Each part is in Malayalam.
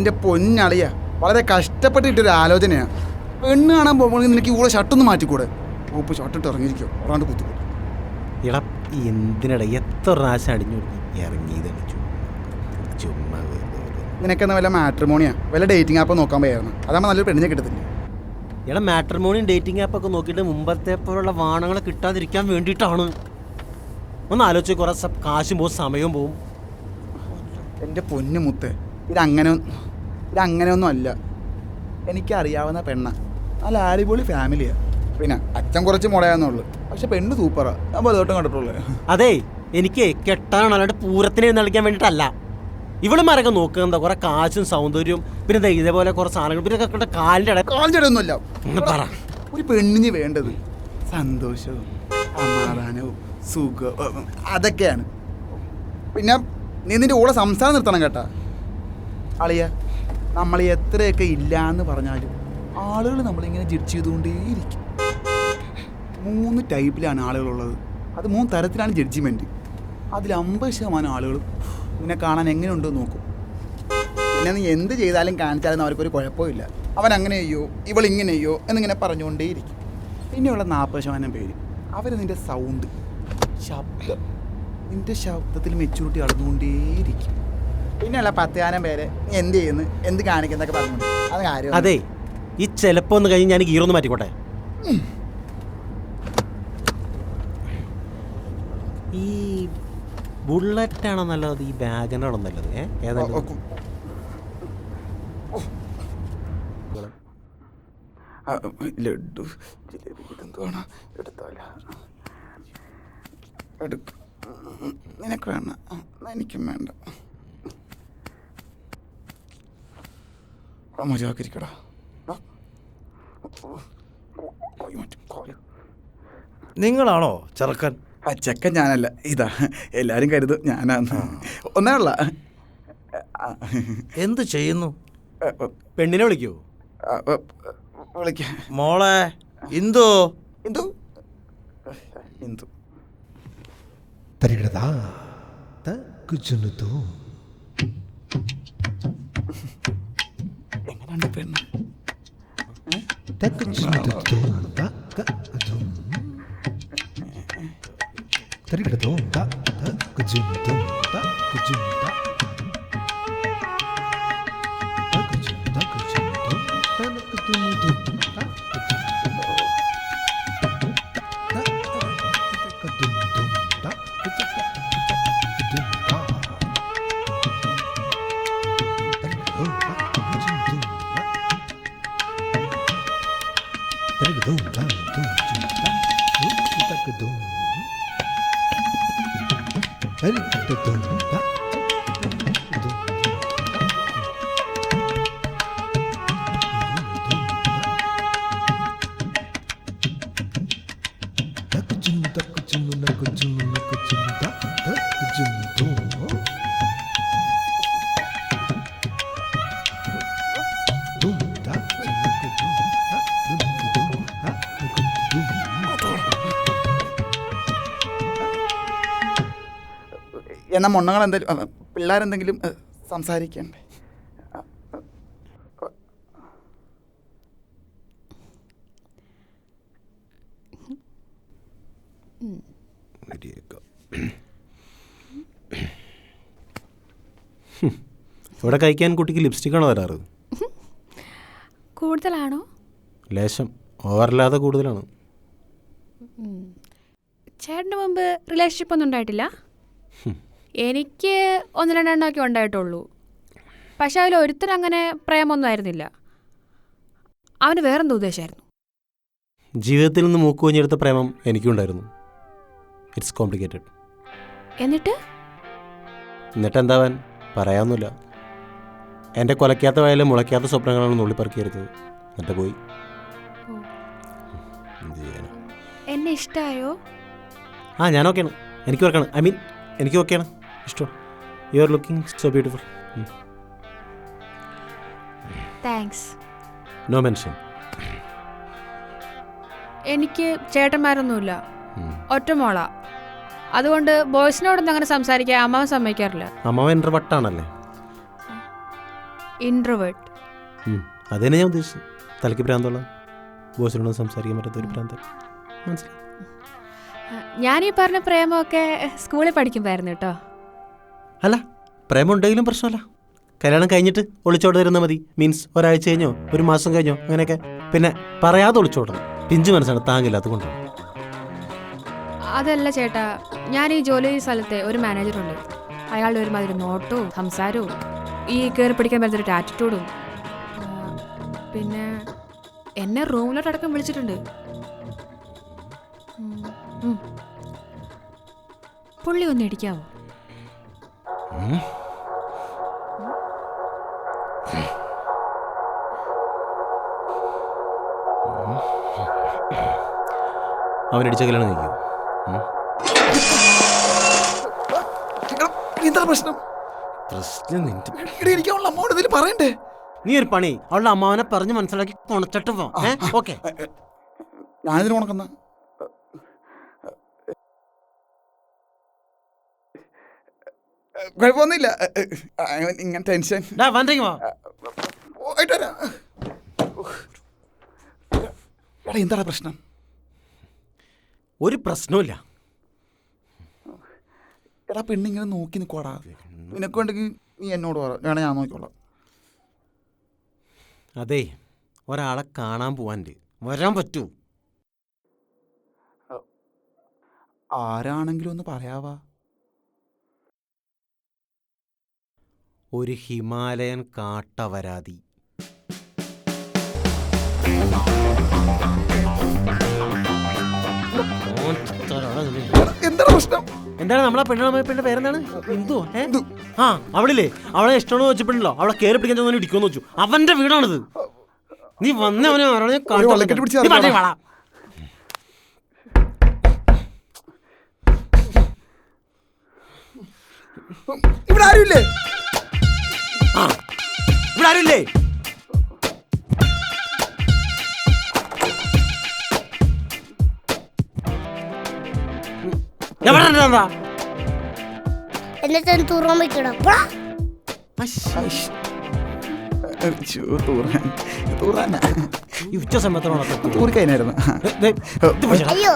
എൻ്റെ പൊന്നളിയ വളരെ കഷ്ടപ്പെട്ടിട്ടൊരു ആലോചനയാണ്. പെണ്ണ് കാണാൻ പോകുമ്പോൾ നിനക്ക് ഇവിടെ ഷർട്ടൊന്ന് മാറ്റിക്കൂടെ? ഉപ്പ് ഷർട്ടിട്ട് ഇറങ്ങിയിരിക്കോ, ഒരാണ്ട് കുത്തിക്കൂടെ. എടാ എന്തിനടാ എത്ര പ്രാവശ്യം അടിഞ്ഞു ഇറങ്ങിയതാണ് ചുമ്മാ. നിനക്കെന്നാ വല്ല മാട്രിമോണിയാ വല്ല ഡേറ്റിംഗ് ആപ്പ് നോക്കാൻ പോയായിരുന്നു, അതാകുമ്പോൾ നല്ലൊരു പെണ്ണിനെ കിട്ടത്തില്ല. എടാ മാട്രിമോണിയും ഡേറ്റിംഗ് ആപ്പൊക്കെ നോക്കിയിട്ട് മുമ്പത്തെ പോലുള്ള വാണങ്ങളെ കിട്ടാതിരിക്കാൻ വേണ്ടിയിട്ടാണ്. ഒന്ന് ആലോചിച്ച് കുറേ കാശും പോവും സമയവും പോവും. എൻ്റെ പൊന്നു മുത്തേ, ഇതങ്ങനെയൊന്നും അല്ല. എനിക്കറിയാവുന്ന പെണ്ണ, നല്ല അടിപൊളി ഫാമിലിയാണ്. പിന്നെ അച്ഛൻ കുറച്ച് മുടയാന്നുള്ളു, പക്ഷെ പെണ്ണ് സൂപ്പറാ. ഞാൻ പലതോട്ടം കണ്ടിട്ടുള്ളൂ. അതെ, എനിക്ക് കെട്ടാണ്, അല്ലാണ്ട് പൂരത്തിന് എഴുന്നള്ളിക്കാൻ വേണ്ടിയിട്ടല്ല. ഇവിടെ മരൊക്കെ നോക്കുക എന്താ കുറെ കാശും സൗന്ദര്യവും പിന്നെ ഇതേപോലെ കുറെ സാധനങ്ങൾ പിന്നെ കാലിൻ്റെ ഒന്നുമല്ല. ഒരു പെണ്ണിന് വേണ്ടത് സന്തോഷവും സമാധാനവും സുഖവും അതൊക്കെയാണ്. പിന്നെ നീ നിന്റെ കൂടെ സംസാരം നിർത്തണം കേട്ടാ അളിയ. നമ്മൾ എത്രയൊക്കെ ഇല്ല എന്ന് പറഞ്ഞാലും ആളുകൾ നമ്മളിങ്ങനെ ജഡ്ജ് ചെയ്തുകൊണ്ടേയിരിക്കും. 3 ടൈപ്പിലാണ് ആളുകളുള്ളത്. അത് 3 തരത്തിലാണ് ജഡ്ജിമെൻറ്റ്. അതിൽ 50% ആളുകളും നിന്നെ കാണാൻ എങ്ങനെയുണ്ടെന്ന് നോക്കും. പിന്നെ നീ എന്ത് ചെയ്താലും കാണിച്ചാലും അവർക്കൊരു കുഴപ്പമില്ല. അവൻ അങ്ങനെ ചെയ്യോ ഇവളിങ്ങനെ ചെയ്യോ എന്നിങ്ങനെ പറഞ്ഞുകൊണ്ടേയിരിക്കും. പിന്നെയുള്ള 40% പേര് അവർ നിൻ്റെ സൗണ്ട്, ശബ്ദം, നിൻ്റെ ശബ്ദത്തിൽ മെച്യൂരിറ്റി അളന്നുകൊണ്ടേയിരിക്കും. പിന്നെയുള്ള 10% പേര് നീ എന്ത് ചെയ്യുന്നു എന്ത് കാണിക്കുന്നതൊക്കെ പറഞ്ഞുകൊണ്ട് അത് കാര്യം. അതെ, ഈ ചിലപ്പോൾ ഒന്ന് കഴിഞ്ഞ് ഞാൻ ഗീറൊന്ന് മാറ്റിക്കോട്ടെ. ഈ ബുള്ളറ്റാണോ നല്ലത് ഈ വാഗണറാണോ നല്ലത്? ലഡു ജിലേബി ഇതെന്തുവാണ് എടുത്താല നിനക്ക് വേണ്ട, എനിക്കും വേണ്ട. മജാക്കിരിക്കടാ. നിങ്ങളാണോ ചെറുക്കൻ? ആ ചെക്കൻ ഞാനല്ല, ഇതാ എല്ലാരും കരുതും ഞാനാന്ന്. ഒന്നേള്ള എന്ത് ചെയ്യുന്നു? പെണ്ണിനെ വിളിക്കൂ. വിളിക്ക മോളെ. ഇന്ദു ഇന്ദു ഇന്ദു തരികിടതാ കുച്ചുന്നുതോ. എങ്ങനെയുണ്ട് പെണ്ണ്? തരികിടതോ കുച്ചുന്നുതോ കുച്ചുന്നുത എന്നാ മൊണ്ണങ്ങൾ എന്തെങ്കിലും പിള്ളേരെന്തെങ്കിലും സംസാരിക്കണ്ടേ? ഇവിടെ കഴിക്കാൻ കുട്ടിക്ക് ലിപ്സ്റ്റിക്കാണോ തരാറ്? കൂടുതലാണോ? ലേശം, ഓവറില്ലാതെ കൂടുതലാണ്. ചേട്ടന് മുമ്പ് റിലേഷൻഷിപ്പ് ഒന്നും ഉണ്ടായിട്ടില്ല? എനിക്ക് 1-2 എണ്ണമൊക്കെ ഉണ്ടായിട്ടുള്ളൂ. പക്ഷെ അതിൽ ഒരുത്തരും അങ്ങനെ പ്രേമൊന്നും ആയിരുന്നില്ല. അവന് വേറെന്തോ ഉദ്ദേശമായിരുന്നു. ജീവിതത്തിൽ നിന്ന് മൂക്ക് കുഞ്ഞെടുത്ത പ്രേമം എനിക്കുണ്ടായിരുന്നു. It's complicated. എന്നിട്ടെന്താവാൻ പറയാമൊന്നുമില്ല. എൻ്റെ കൊലയ്ക്കാത്ത വയലും മുളയ്ക്കാത്ത സ്വപ്നങ്ങളാണ് നുള്ളിപ്പറക്കിയെടുത്തത്. എന്നിട്ട് പോയി. എന്നെ ഇഷ്ടമായോ? ആ, ഞാൻ ഓക്കെയാണ്. എനിക്ക് ഓർക്കാണ്. എനിക്ക് ഓക്കെയാണ്, ഇഷ്ടമാണ്. You are looking so beautiful. Thanks. No mention. എനിക്ക് ചേട്ടന്മാരൊന്നുമില്ല, ഒറ്റ മോളാ. അതുകൊണ്ട് ബോയ്സിനോടൊന്നും അങ്ങനെ സംസാരിക്കാൻ അമ്മാവൻ സമ്മതിക്കാറില്ല. അമ്മാവൻ എൻ്റെ വട്ടാണല്ലേ. ഇൻട്രോവേർട്ട്. അത് തന്നെ ഞാൻ ഉദ്ദേശിച്ചത്. തലയ്ക്ക് ഭ്രാന്തമുള്ള ബോസിനോട് സംസാരിക്കാൻ പറ്റാത്ത ഒരു ഭ്രാന്തൻ. മനസ്സിലായി? ഞാനീ പറഞ്ഞ പ്രേമമൊക്കെ സ്കൂളിൽ പഠിക്കുമ്പോഴായിരുന്നു കേട്ടോ. അല്ല, പ്രേമം ഉണ്ടെങ്കിലും പ്രശ്നമല്ല. കല്യാണം കഴിഞ്ഞിട്ട് ഒളിച്ചോട് തരുന്നാൽ മതി. മീൻസ് ഒരാഴ്ച കഴിഞ്ഞോ 1 മാസം കഴിഞ്ഞോ അങ്ങനെയൊക്കെ. പിന്നെ പറയാതെ ഒളിച്ചോടണം. പിഞ്ചു മനസ്സാണ് താങ്ങില്ല, അതുകൊണ്ടാണ്. അതല്ല ചേട്ടാ, ഞാൻ ഈ ജോലി സ്ഥലത്തെ ഒരു മാനേജറുണ്ട്. അയാളുടെ ഒരുമാതിരി നോട്ടവും സംസാരവും ഈ കയറി പിടിക്കാൻ പറ്റുന്നൊരു ആറ്റിറ്റ്യൂഡും. പിന്നെ എന്നെ റൂമിലോട്ടടക്കം വിളിച്ചിട്ടുണ്ട്. പുള്ളി ഒന്ന് ഇടിക്കാവോ? അവനടിച്ച കല്യാണം കഴിക്കും. എന്താ പ്രശ്നം? പ്രശ്നം നിന്റെ. എനിക്ക് അവളുടെ അമ്മോട് ഇതിൽ പറയണ്ടേ? നീ ഒരു പണി, അവളുടെ അമ്മാവനെ പറഞ്ഞ് മനസ്സിലാക്കി കൊണച്ചിട്ട് പോ. ഓക്കെ, ഞാനിതിന് ഉണക്കുന്ന കുഴപ്പമൊന്നുമില്ല. ഇങ്ങനെ ടെൻഷൻ. എന്താ പ്രശ്നം? ഒരു പ്രശ്നമില്ല. എടാ പെണ്ണിങ്ങനെ നോക്കി നിൽക്കോടാ. നിനക്ക് വേണ്ടെങ്കിൽ നീ എന്നോട് പറ, വേണേ ഞാൻ നോക്കിക്കോളാം. അതെ, ഒരാളെ കാണാൻ പോവാണ്ട് വരാൻ പറ്റൂ? ആരാണെങ്കിലും ഒന്ന് പറയാവാ. ഒരു ഹിമാലയൻ കാട്ടവരാതി. എന്താ പ്രശ്നം? എന്താണ് നമ്മളെ പെണ്ണിന്റെ പേരെന്താണ്? ഹിന്ദു. ആ, അവളില്ലേ, അവളെ ഇഷ്ടമാണെന്ന് വെച്ചിട്ടുണ്ടല്ലോ, അവളെ കയറി പിടിക്കാൻ ചെന്നു ഇടിക്കുമെന്ന് വെച്ചു. അവന്റെ വീടാണിത്. നീ വന്നവനെ ഇവിടെ ആരുമില്ലേ? ഇവിടെ ആരുമില്ലേ? എന്നിട്ട് തൂറാൻ വെക്കണം. ഈ ഉച്ച സമയത്തോളം തൂറിക്കഴിഞ്ഞായിരുന്നു. അയ്യോ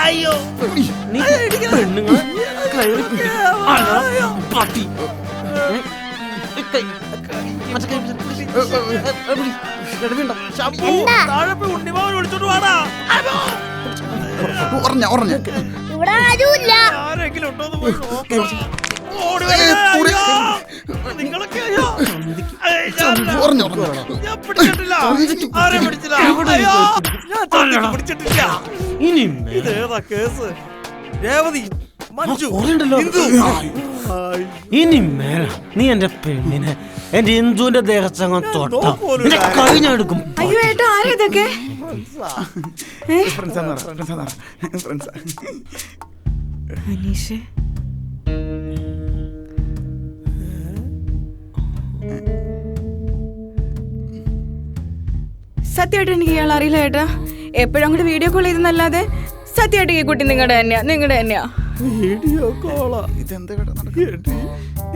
അയ്യോ പട്ടി ഇവിടെ ആരുമില്ല. ഇനി മേല നീ എന്റെ പെണ്ണിനെ എന്റെ ഹിന്ദുവിന്റെ ദേഹത്തങ്ങ് തൊട്ട കഴിഞ്ഞെടുക്കും. അയ്യോ ഏട്ടാ, ആരാ ഇതൊക്കെ? അനീഷേ, സത്യമായിട്ട് എനിക്ക് ഇയാൾ അറിയില്ല ഏട്ടാ. എപ്പോഴും അങ്ങോട്ട് വീഡിയോ കോൾ ചെയ്തെന്നല്ലാതെ സത്യമായിട്ട് ഈ കുട്ടി നിങ്ങളുടെ തന്നെയാ. വീഡിയോ കോളാ? ഇതെന്താ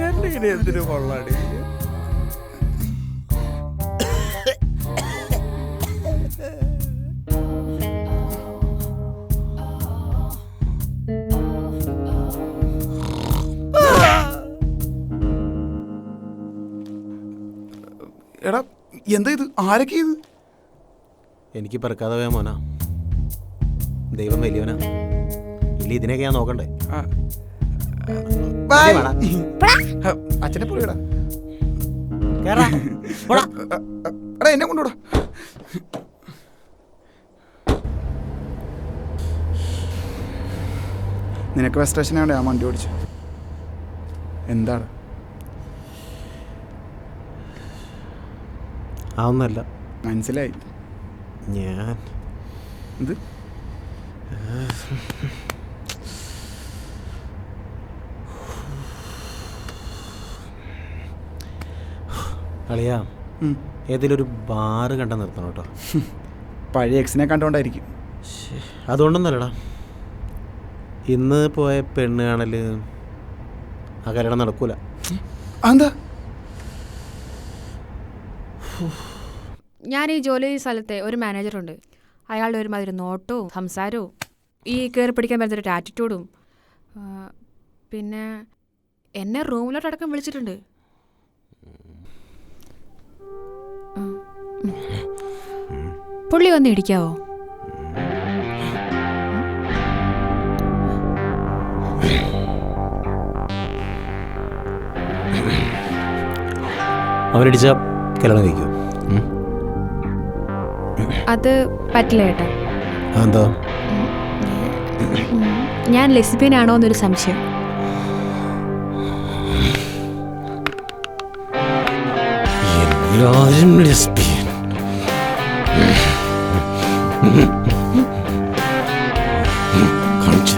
എന്നെ എന്തിനു കൊള്ളാടി? എടാ എന്താ ഇത്? ആരൊക്കെ ഇത്? എനിക്ക് പിറക്കാതെ പോയ മോനാ. ദൈവം വലിയവനാ. ഇല്ല, ഇതിനൊക്കെ ഞാൻ നോക്കണ്ടേ? അച്ഛനെ പോലെടാ. എടാ എന്നെ കൊണ്ടുവിടാ. നിനക്ക് ബസ് സ്റ്റേഷനാണ് ഞാൻ വണ്ടി ഓടിച്ചു. എന്താണ്? അതൊന്നല്ല. മനസ്സിലായി. ഞാൻ എന്ത്? കളിയാ, ഏതെങ്കിലും ഒരു ബാറ് കണ്ട നിർത്തണം കേട്ടോ. പഴയ എക്സിനെ കണ്ടോണ്ടായിരിക്കും. അതുകൊണ്ടൊന്നല്ലടാ, ഇന്ന് പോയ പെണ്ണ് കാണൽ ആ കല്യാണം നടക്കൂല. എന്താ? ഞാൻ ഈ ജോലി സ്ഥലത്തെ ഒരു മാനേജറുണ്ട്. അയാളുടെ ഒരുമാതിരി നോട്ടവും സംസാരവും ഈ കയറി പിടിക്കാൻ പറ്റുന്നൊരു ആറ്റിറ്റ്യൂഡും, പിന്നെ എന്നെ റൂമിലോട്ടടക്കം വിളിച്ചിട്ടുണ്ട്. പുള്ളി വന്ന് ഇടിക്കാവോ? അവനടിച്ച കല്യാണം കഴിക്കും. അത് പറ്റില്ല ഏട്ടാ. എന്താ? ഞാൻ ലെസ്ബിയൻ ആണോ എന്നൊരു സംശയം. എല്ലാവരും ലെസ്ബിയൻ. കാണിച്ചു